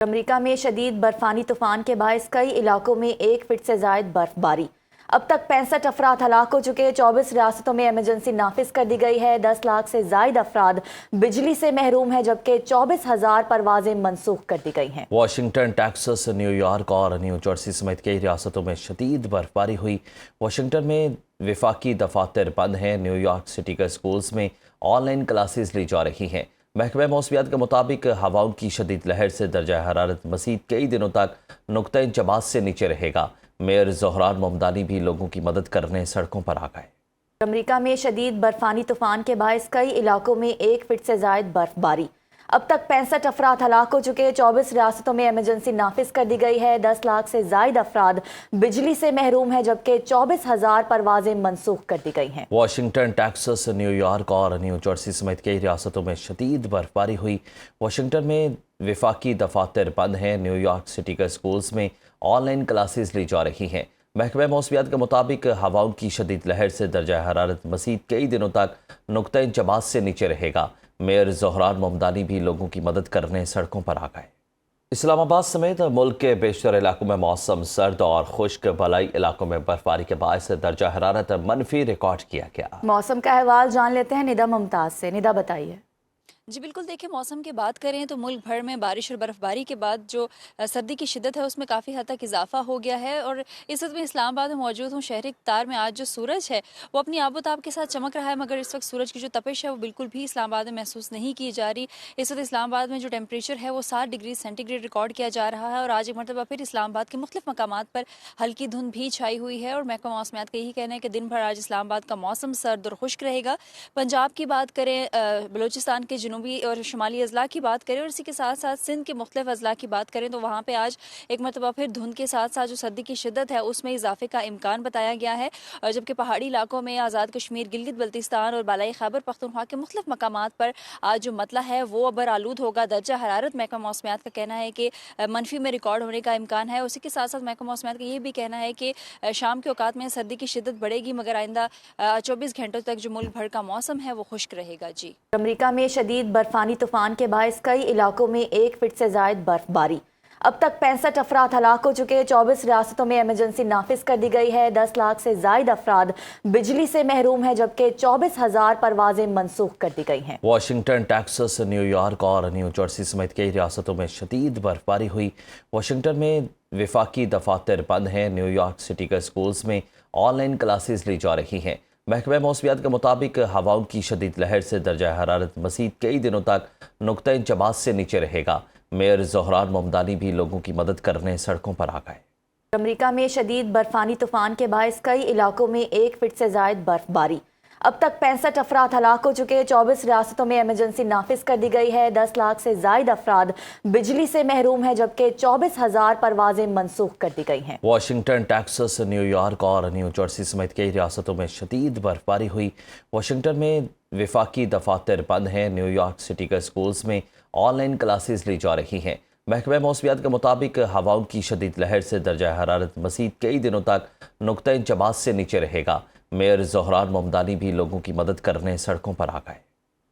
امریکہ میں شدید برفانی طوفان کے باعث کئی علاقوں میں 1 فٹ سے زائد برفباری۔ اب تک 65 افراد ہلاک ہو چکے۔ 24 ریاستوں میں ایمرجنسی نافذ کر دی گئی ہے۔ 10 لاکھ سے زائد افراد بجلی سے محروم ہیں، جبکہ 24,000 پروازیں منسوخ کر دی گئی ہیں۔ واشنگٹن، ٹیکساس، نیو یارک اور نیو جرسی سمیت کئی ریاستوں میں شدید برفباری ہوئی۔ واشنگٹن میں وفاقی دفاتر بند ہیں۔ نیو یارک سٹی کے اسکولز میں آن لائن کلاسز لی جا رہی ہیں۔ محکمہ موسمیات کے مطابق ہواؤں کی شدید لہر سے درجہ حرارت مزید کئی دنوں تک نقطہ انچباس سے نیچے رہے گا۔ میئر زہران ممدانی بھی لوگوں کی مدد کرنے سڑکوں پر آ گئے۔ امریکہ میں شدید برفانی طوفان کے باعث کئی علاقوں میں 1 فٹ سے زائد برفباری۔ اب تک 65 افراد ہلاک ہو چکے۔ 24 ریاستوں میں ایمرجنسی نافذ کر دی گئی ہے۔ 10 لاکھ سے زائد افراد بجلی سے محروم ہیں، جبکہ 24,000 پروازیں منسوخ کر دی گئی ہیں۔ واشنگٹن، ٹیکساس، نیو یارک اور نیو جرسی سمیت کئی ریاستوں میں شدید برفباری ہوئی۔ واشنگٹن میں وفاقی دفاتر بند ہیں۔ نیو یارک سٹی کے اسکولز میں آن لائن کلاسز لی جا رہی ہیں۔ محکمہ موسمیات کے مطابق ہواؤں کی شدید لہر سے درجہ حرارت مزید کئی دنوں تک نقطہ انچباس سے نیچے رہے گا۔ میئر زہران ممدانی بھی لوگوں کی مدد کرنے سڑکوں پر آ گئے۔ اسلام آباد سمیت ملک کے بیشتر علاقوں میں موسم سرد اور خشک، بالائی علاقوں میں برفباری کے باعث درجہ حرارت منفی ریکارڈ کیا گیا۔ موسم کا احوال جان لیتے ہیں ندا ممتاز سے۔ ندا بتائیے۔ جی بالکل، دیکھیں موسم کی بات کریں تو ملک بھر میں بارش اور برف باری کے بعد جو سردی کی شدت ہے اس میں کافی حد تک اضافہ ہو گیا ہے، اور اس وقت میں اسلام آباد میں موجود ہوں۔ شہر اقتدار میں آج جو سورج ہے وہ اپنی آب و تاب کے ساتھ چمک رہا ہے، مگر اس وقت سورج کی جو تپش ہے وہ بالکل بھی اسلام آباد میں محسوس نہیں کی جا رہی۔ اس وقت اسلام آباد میں جو ٹیمپریچر ہے وہ 7 ڈگری سینٹی گریڈ ریکارڈ کیا جا رہا ہے، اور آج ایک مرتبہ پھر اسلام آباد کے مختلف مقامات پر ہلکی دھند بھی چھائی ہوئی ہے۔ اور محکمہ موسمیات کا یہی کہنا ہے کہ دن بھر آج اسلام آباد کا موسم سرد اور خشک رہے گا۔ پنجاب کی بات کریں، بلوچستان کے جنوبی اور شمالی اضلاع کی بات کریں، اور اسی کے ساتھ ساتھ سندھ کے مختلف اضلاع کی بات کریں تو وہاں پہ آج ایک مرتبہ پھر دھند کے ساتھ ساتھ جو سردی کی شدت ہے اس میں اضافے کا امکان بتایا گیا ہے، اور جبکہ پہاڑی علاقوں میں آزاد کشمیر، گلگت بلتستان اور بالائی خیبر پختونخوا کے مختلف مقامات پر آج جو مطلع ہے وہ ابر آلود ہوگا۔ درجہ حرارت محکمہ موسمیات کا کہنا ہے کہ منفی میں ریکارڈ ہونے کا امکان ہے۔ اسی کے ساتھ ساتھ محکمہ موسمیات کا یہ بھی کہنا ہے کہ شام کے اوقات میں سردی کی شدت بڑھے گی، مگر آئندہ 24 گھنٹوں تک جو ملک بھر کا موسم ہے وہ خشک رہے گا۔ جی، امریکہ میں شدید برفانی طوفان کے باعث کئی علاقوں میں 1 فٹ سے زائد برفباری۔ اب تک 65 افراد ہلاک ہو چکے۔ 24 ریاستوں میں ایمرجنسی نافذ کر دی گئی ہے۔ 10 لاکھ سے زائد افراد بجلی سے محروم ہیں، جبکہ 24,000 پروازیں منسوخ کر دی گئی ہیں۔ واشنگٹن، ٹیکساس، نیو یارک اور نیو جرسی سمیت کئی ریاستوں میں شدید برفباری ہوئی۔ واشنگٹن میں وفاقی دفاتر بند ہیں۔ نیو یارک سٹی کے اسکولز میں آن لائن کلاسز لی جا رہی ہیں۔ محکمہ موسمیات کے مطابق ہواؤں کی شدید لہر سے درجہ حرارت مزید کئی دنوں تک نقطہ انچباس سے نیچے رہے گا۔ میئر زہران ممدانی بھی لوگوں کی مدد کرنے سڑکوں پر آ گئے۔ امریکہ میں شدید برفانی طوفان کے باعث کئی علاقوں میں 1 فٹ سے زائد برفباری۔ اب تک 65 افراد ہلاک ہو چکے۔ 24 ریاستوں میں ایمرجنسی نافذ کر دی گئی ہے۔ 10 لاکھ سے زائد افراد بجلی سے محروم ہیں، جبکہ 24,000 پروازیں منسوخ کر دی گئی ہیں۔ واشنگٹن، ٹیکساس، نیو یارک اور نیو جرسی سمیت کئی ریاستوں میں شدید برفباری ہوئی۔ واشنگٹن میں وفاقی دفاتر بند ہیں۔ نیو یارک سٹی کے اسکولز میں آن لائن کلاسز لی جا رہی ہیں۔ محکمہ موسمیات کے مطابق ہواؤں کی شدید لہر سے درجہ حرارت مزید کئی دنوں تک نقطہ انچباس سے نیچے رہے گا۔ میئر زہران ممدانی بھی لوگوں کی مدد کرنے سڑکوں پر آ گئے۔